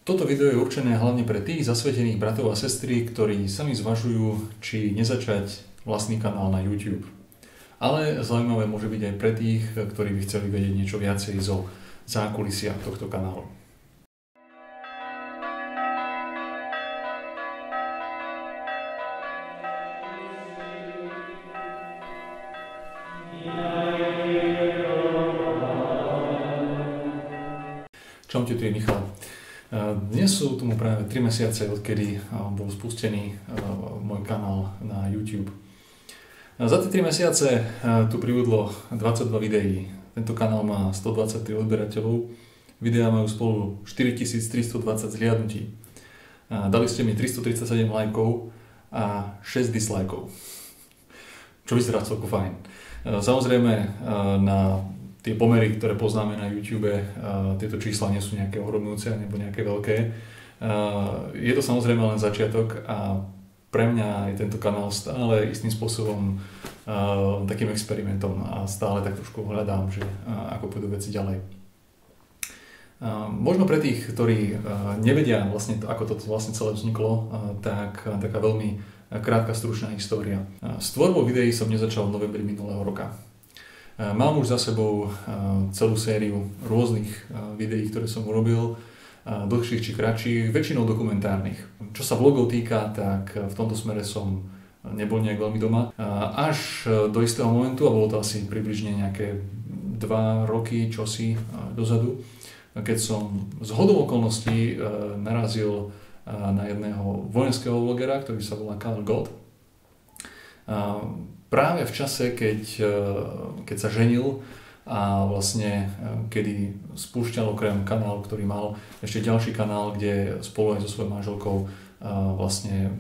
Toto video je určené hlavne pre tých zasvetených bratov a sestry, ktorí sami zvažujú, či nezačať vlastný kanál na YouTube. Ale zaujímavé môže byť aj pre tých, ktorí by chceli vedieť niečo viacej zo zákulisia tohto kanálu. Čaute, tu je Michal. Dnes sú tomu práve 3 mesiace, odkedy bol spustený môj kanál na YouTube. Za tie 3 mesiace tu pribudlo 22 videí. Tento kanál má 123 odberateľov. Videá majú spolu 4320 zhliadnutí. Dali ste mi 337 lajkov a 6 dislajkov. Čo vyzerá celku fajn. Samozrejme, na tie pomery, ktoré poznáme na YouTube, tieto čísla nie sú nejaké ohromujúce nebo nejaké veľké. Je to samozrejme len začiatok a pre mňa je tento kanál stále istým spôsobom takým experimentom a stále tak trošku hľadám, že ako pôjdu veci ďalej. Možno pre tých, ktorí nevedia vlastne ako to vlastne celé vzniklo, tak taká veľmi krátka stručná história. S tvorbou videí som nezačal v novembri minulého roka. Mám už za sebou celú sériu rôznych videí, ktoré som urobil, dlhších či kratších, väčšinou dokumentárnych. Čo sa vlogov týka, tak v tomto smere som nebol nejak veľmi doma. Až do istého momentu, a bolo to asi približne nejaké 2 roky čosi dozadu, keď som z hodou okolností narazil na jedného vojenského vlogera, ktorý sa volá Karl Gott. Práve v čase, keď sa ženil a vlastne kedy spúšťal okrem kanálu, ktorý mal ešte ďalší kanál, kde spolu aj so svojou manželkou vlastne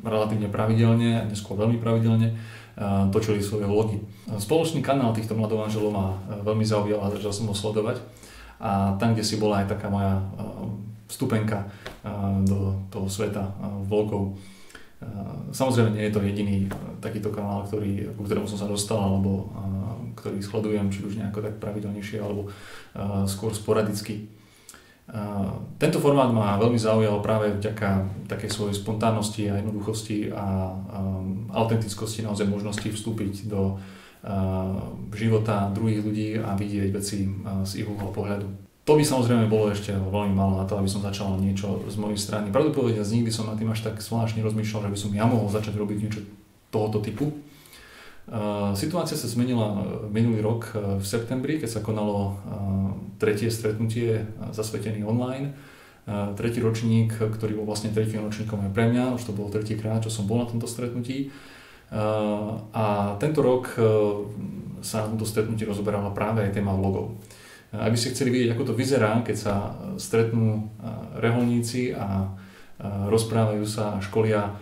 relatívne pravidelne, neskôr veľmi pravidelne točili svoje vlogy. Spoločný kanál týchto mladomanželov ma veľmi zaujal a začal som ho sledovať. A tam, kde si bola aj taká moja vstupenka do toho sveta vlogov. Samozrejme nie je to jediný takýto kanál, ku ktorému som sa dostal, alebo ktorý sledujem, či už nejako tak pravidelnejšie, alebo skôr sporadicky. Tento formát ma veľmi zaujal práve vďaka takej svojej spontánnosti a jednoduchosti a autentickosti, naozaj možnosti vstúpiť do života druhých ľudí a vidieť veci z ich uhla pohľadu. To by samozrejme bolo ešte veľmi málo na to, aby som začal niečo z mojej strany. Pravdu povedať, nikdy som nad tým až tak zvláštne rozmýšľal, že by som ja mohol začať robiť niečo tohoto typu. Situácia sa zmenila minulý rok v septembri, keď sa konalo tretie stretnutie Zasvetený online. Tretí ročník, ktorý bol vlastne tretím ročníkom aj pre mňa, už to bol tretíkrát, čo som bol na tomto stretnutí. A tento rok sa na tomto stretnutí rozoberala práve aj téma vlogov. Aby ste chceli vidieť, ako to vyzerá, keď sa stretnú reholníci a rozprávajú sa a školia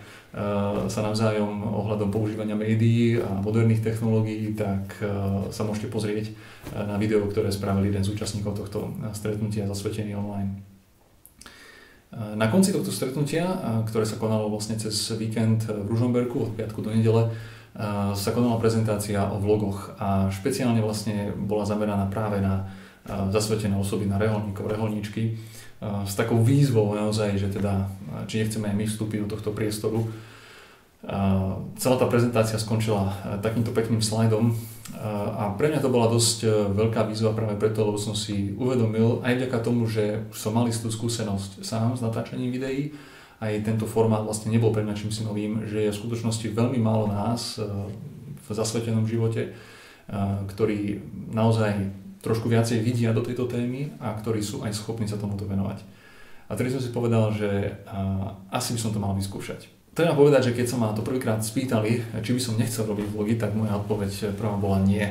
sa navzájom ohľadom používania médií a moderných technológií, tak sa môžete pozrieť na video, ktoré spravil jeden z účastníkov tohto stretnutia Zasvetený online. Na konci tohto stretnutia, ktoré sa konalo vlastne cez víkend v Ružomberku od piatku do nedele, sa konala prezentácia o vlogoch a špeciálne vlastne bola zameraná práve na zasvetené osoby, na reholníkov, reholníčky, s takou výzvou naozaj, že teda, či nechceme aj my vstúpiť do tohto priestoru. Celá tá prezentácia skončila takýmto pekným slajdom a pre mňa to bola dosť veľká výzva práve preto, lebo som si uvedomil, aj vďaka tomu, že už som mal istú skúsenosť sám s natáčaním videí, aj tento formát vlastne nebol pre mňa čímsi novým, že je v skutočnosti veľmi málo nás v zasvetenom živote, ktorí naozaj trošku viacej vidia do tejto témy a ktorí sú aj schopní sa tomuto venovať. A tedy som si povedal, že asi by som to mal vyskúšať. Treba povedať, že keď sa ma to prvýkrát spýtali, či by som nechcel robiť vlogy, tak moja odpoveď prvá bola nie,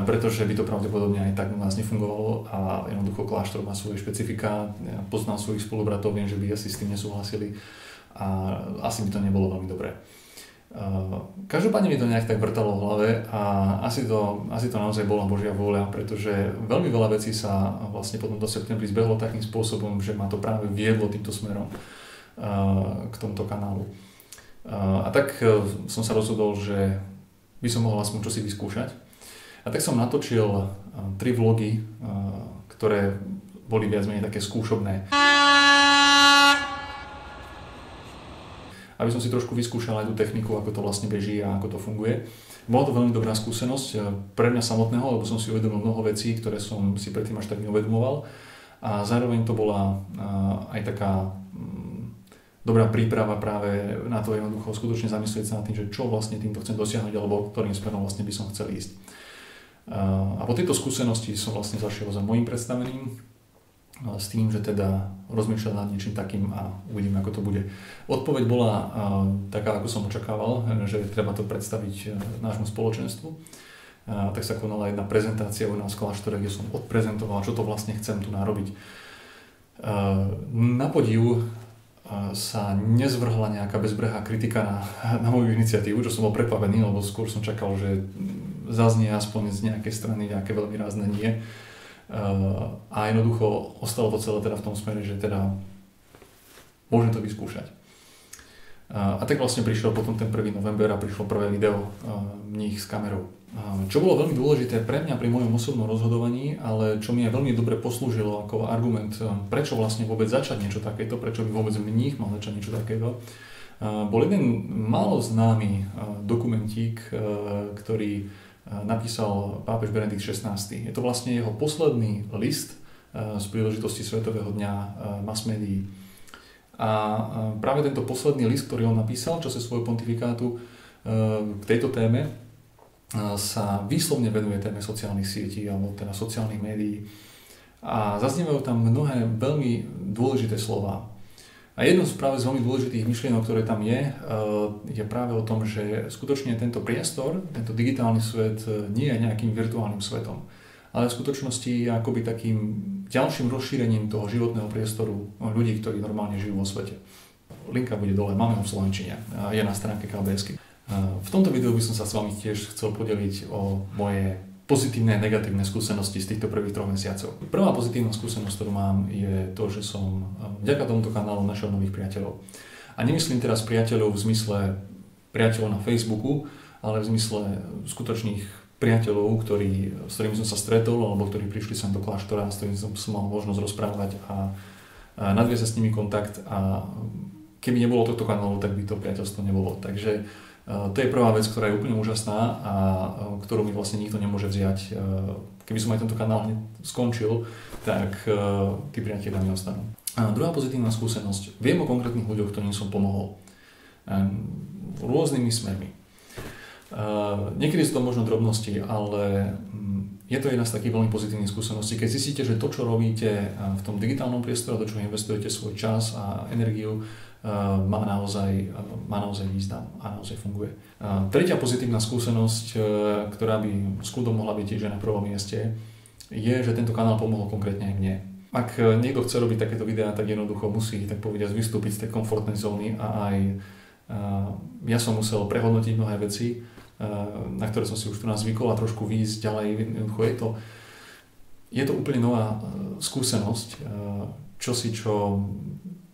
pretože by to pravdepodobne aj tak u nás nefungovalo a jednoducho kláštor má svoje špecifika, ja poznám svojich spolubratov, viem, že by asi s tým nesúhlasili a asi by to nebolo veľmi dobré. Každopádne mi to nejak tak vrtalo v hlave a asi to naozaj bola Božia vôľa, pretože veľmi veľa vecí sa vlastne potom do septembri zbehlo takým spôsobom, že ma to práve viedlo týmto smerom k tomuto kanálu. A tak som sa rozhodol, že by som mohol aspoň čosi vyskúšať. A tak som natočil 3 vlogy, ktoré boli viac menej také skúšobné. aby som si trošku vyskúšal aj tú techniku, ako to vlastne beží a ako to funguje. Bola to veľmi dobrá skúsenosť pre mňa samotného, lebo som si uvedomil mnoho vecí, ktoré som si predtým až tak neuvedomoval. A zároveň to bola aj taká dobrá príprava práve na to jednoducho skutočne zamyslieť sa nad tým, že čo vlastne týmto chcem dosiahnuť alebo ktorým smerom vlastne by som chcel ísť. A po tejto skúsenosti som vlastne zašiel za môjim predstavením s tým, že teda rozmýšľam nad niečím takým a uvidím, ako to bude. Odpoveď bola taká, ako som očakával, že treba to predstaviť nášmu spoločenstvu. Tak sa konala jedna prezentácia u nás v kláštore, kde som odprezentoval, čo to vlastne chcem tu narobiť. Na podiv sa nezvrhla nejaká bezbrehá kritika na moju iniciatívu, čo som bol prekvapený, lebo skôr som čakal, že zaznie aspoň z nejakej strany nejaké veľmi rázne nie. A jednoducho ostalo to celé teda v tom smere, že teda môžem to vyskúšať. A tak vlastne prišiel potom ten 1. november a prišlo prvé video mních s kamerou. Čo bolo veľmi dôležité pre mňa pri mojom osobnom rozhodovaní, ale čo mi aj veľmi dobre poslúžilo ako argument, prečo vlastne vôbec začať niečo takéto, prečo by vôbec mních mal začať niečo takéto, bol jeden málo známy dokumentík, ktorý napísal pápež Benedikt XVI. Je to vlastne jeho posledný list z príležitosti Svetového dňa mass médií. A práve tento posledný list, ktorý on napísal v čase svojho pontifikátu k tejto téme, sa výslovne venuje téme sociálnych sietí alebo teda sociálnych médií. A zaznievajú tam mnohé veľmi dôležité slová. A jednou z práve z veľmi dôležitých myšlienok, ktoré tam je práve o tom, že skutočne tento priestor, tento digitálny svet nie je nejakým virtuálnym svetom, ale v skutočnosti je akoby takým ďalším rozšírením toho životného priestoru ľudí, ktorí normálne žijú vo svete. Linka bude dole, máme ho v slovenčine, je na stránke KBS-ky. V tomto videu by som sa s vami tiež chcel podeliť o moje pozitívne a negatívne skúsenosti z týchto prvých 3 mesiacov. Prvá pozitívna skúsenosť, ktorú mám, je to, že som vďaka tomuto kanálu našiel nových priateľov. A nemyslím teraz priateľov v zmysle priateľov na Facebooku, ale v zmysle skutočných priateľov, s ktorými som sa stretol, alebo ktorí prišli sem do kláštora, s ktorými som mal možnosť rozprávať a nadviazať s nimi kontakt. A keby nebolo tohto kanálu, tak by to priateľstvo nebolo. Takže to je prvá vec, ktorá je úplne úžasná a ktorú mi vlastne nikto nemôže vziať. Keby som aj tento kanál skončil, tak tí priatelia mi ostanú. A druhá pozitívna skúsenosť. Viem o konkrétnych ľuďoch, ktorým som pomohol. Rôznymi smermi. Niekedy sú to možno drobnosti, ale je to jedna z takých veľmi pozitívnych skúseností. Keď zistíte, že to, čo robíte v tom digitálnom priestore, to, čo investujete svoj čas a energiu, má naozaj význam a naozaj funguje. Tretia pozitívna skúsenosť, ktorá by s kľudom mohla byť tiež na prvom mieste, je, že tento kanál pomohol konkrétne aj mne. Ak niekto chce robiť takéto videá, tak jednoducho musí, tak povediať, vystúpiť z tej komfortnej zóny a aj ja som musel prehodnotiť mnohé veci, na ktoré som si už tu nás zvykol a trošku výjsť ďalej. Je to úplne nová skúsenosť, čo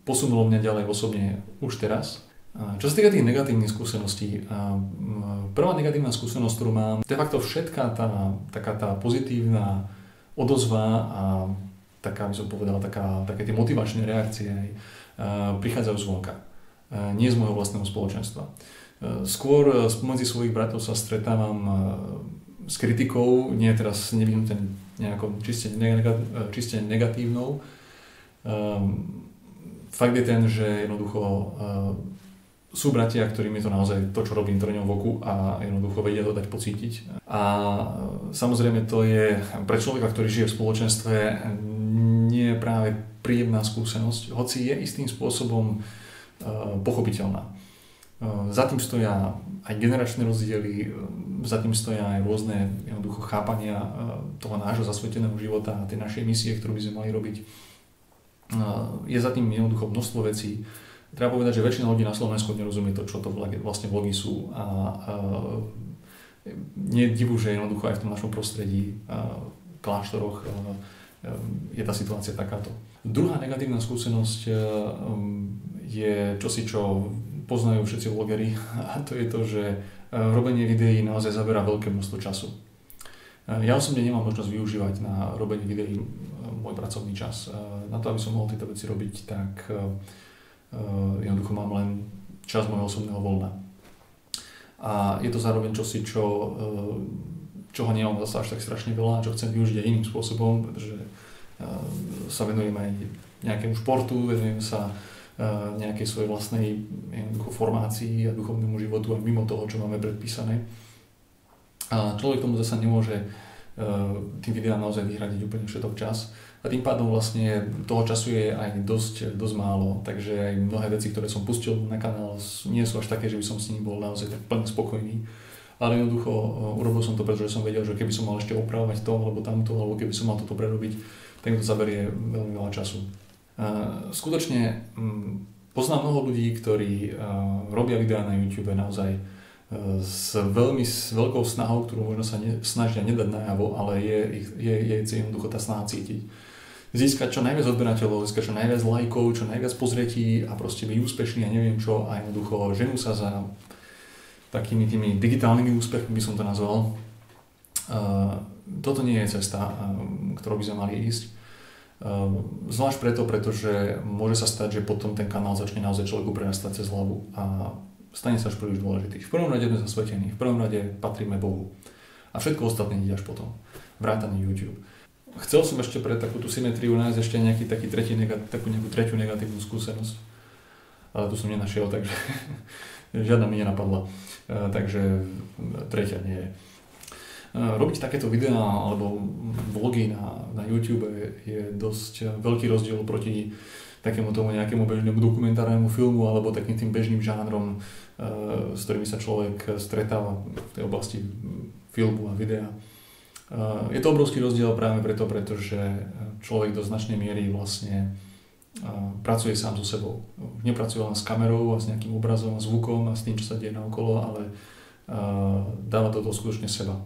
posunulo mňa ďalej osobne už teraz. Čo sa týka tých negatívnych skúseností, prvá negatívna skúsenosť, ktorú mám, de facto všetká tá pozitívna odozva a taká, by som povedal, také tie motivačné reakcie prichádzajú zvonka, nie z môjho vlastného spoločenstva. Skôr spomedzi svojich bratov sa stretávam s kritikou, nie teraz nevyhnutne nejakou čiste negatívnou. Fakt je ten, že jednoducho sú bratia, ktorým je to naozaj to, čo robím, trňou v oku a jednoducho vedia to dať pocítiť. A samozrejme to je pre človeka, ktorý žije v spoločenstve, nie je práve príjemná skúsenosť, hoci je istým spôsobom pochopiteľná. Za tým stoja aj generačné rozdiely, za tým stoja aj rôzne jednoducho chápania toho nášho zasveteného života a tej našej misie, ktorú by sme mali robiť. Je za tým jednoducho množstvo vecí. Treba povedať, že väčšina ľudí na Slovensku nerozumie to, čo to vlastne vlogy sú a nie je divu, že jednoducho aj v tom našom prostredí, kláštoroch je tá situácia takáto. Druhá negatívna skúsenosť je čosi, čo poznajú všetci vlogery a to je to, že robenie videí naozaj zabera veľké množstvo času. Ja osobne nemám možnosť využívať na robenie videí môj pracovný čas. Na to, aby som mohol tieto veci robiť, tak jednoducho mám len časť môjho osobného voľna. A je to zároveň čosi, čoho nemám zase až tak strašne veľa, čo chcem využiť aj iným spôsobom, pretože sa venujem aj nejakému športu, venujem sa nejakej svojej vlastnej formácii a duchovnému životu aj mimo toho, čo máme predpísané. A človek tomu zase nemôže tým videám naozaj vyhradiť úplne všetok čas. A tým pádom vlastne toho času je aj dosť málo, takže aj mnohé veci, ktoré som pustil na kanál, nie sú až také, že by som s nimi bol naozaj tak plne spokojný. Ale jednoducho urobil som to, pretože som vedel, že keby som mal ešte opravovať to, alebo tamto, alebo keby som mal toto prerobiť, tak mi to zaberie veľmi veľa času. Skutočne poznám mnoho ľudí, ktorí robia videá na YouTube naozaj s veľkou snahou, ktorú možno sa snažia nedať najavo, ale je jednoducho tá snaha cítiť. Získať čo najviac odberateľov, získať čo najviac lajkov, čo najviac pozretí a proste byť úspešný a neviem čo a jednoducho ženú sa za takými tými digitálnymi úspechmi, by som to nazval. Toto nie je cesta, ktorou by sme mali ísť. Zvlášť pretože môže sa stať, že potom ten kanál začne naozaj človeku prerastať cez hlavu a stane sa až príliš dôležitý. V prvom rade sme zasvetení, v prvom rade patríme Bohu a všetko ostatné ide až potom, vrátane YouTube. Chcel som ešte pre takúto symetriu nájsť ešte takú nejakú tretiu negatívnu skúsenosť, ale tu som nenašiel, takže žiadna mi nenapadla, takže tretia nie je. Robiť takéto videá alebo vlogy na YouTube je dosť veľký rozdiel proti takému tomu nejakému bežnému dokumentárnemu filmu alebo takým tým bežným žánrom, s ktorými sa človek stretáva v tej oblasti filmu a videa. Je to obrovský rozdiel práve pretože človek do značnej miery vlastne pracuje sám so sebou. Nepracuje len s kamerou a s nejakým obrazom a zvukom a s tým, čo sa deje naokolo, ale dáva do toho skutočne seba.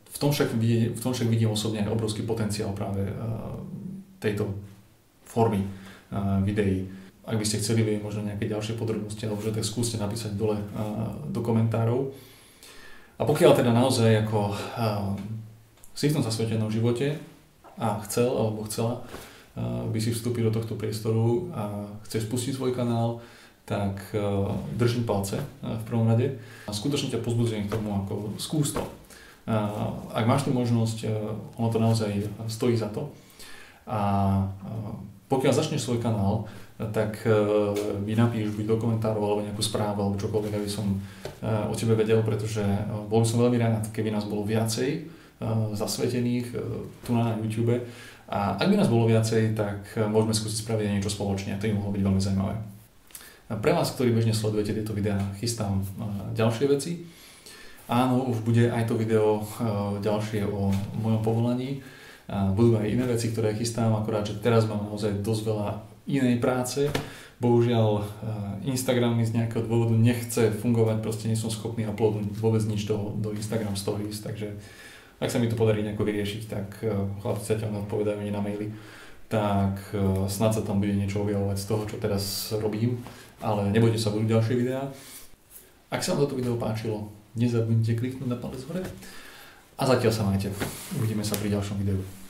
V tom však vidím osobne aj obrovský potenciál práve tejto formy videí. Ak by ste chceli vedieť možno nejaké ďalšie podrobnosti, alebo že tak skúste napísať dole do komentárov. A pokiaľ teda naozaj ako si v tom zasvetenom živote a chcel alebo chcela by si vstúpiť do tohto priestoru a chce spustiť svoj kanál, tak držím palce v prvom rade. A skutočne ťa pozbudzujem k tomu, ako skús to. Ak máš tú možnosť, ono to naozaj stojí za to. A pokiaľ začneš svoj kanál, tak mi napíš buď do komentárov alebo nejakú správu alebo čokoľvek, aby som o tebe vedel, pretože bol by som veľmi rád, keby nás bolo viacej zasvetených tu na YouTube. A ak by nás bolo viacej, tak môžeme skúsiť spraviť aj niečo spoločne. To by mohlo byť veľmi zaujímavé. Pre vás, ktorí bežne sledujete tieto videá, chystám ďalšie veci. Áno, už bude aj to video ďalšie o mojom povolaní. Budú aj iné veci, ktoré chystám, akorát, že teraz mám naozaj dosť veľa inej práce. Bohužiaľ, Instagram mi z nejakého dôvodu nechce fungovať, proste nie som schopný uploadnúť vôbec nič do Instagram Stories, takže ak sa mi to podarí nejako vyriešiť, tak chlapci sa ťa odpovedajú ani na maily, tak snad sa tam bude niečo objavovať z toho, čo teraz robím, ale nebojte sa, budú ďalšie videá. Ak sa vám toto video páčilo, nezabudnite kliknúť na palec hore a zatiaľ sa majte. Uvidíme sa pri ďalšom videu.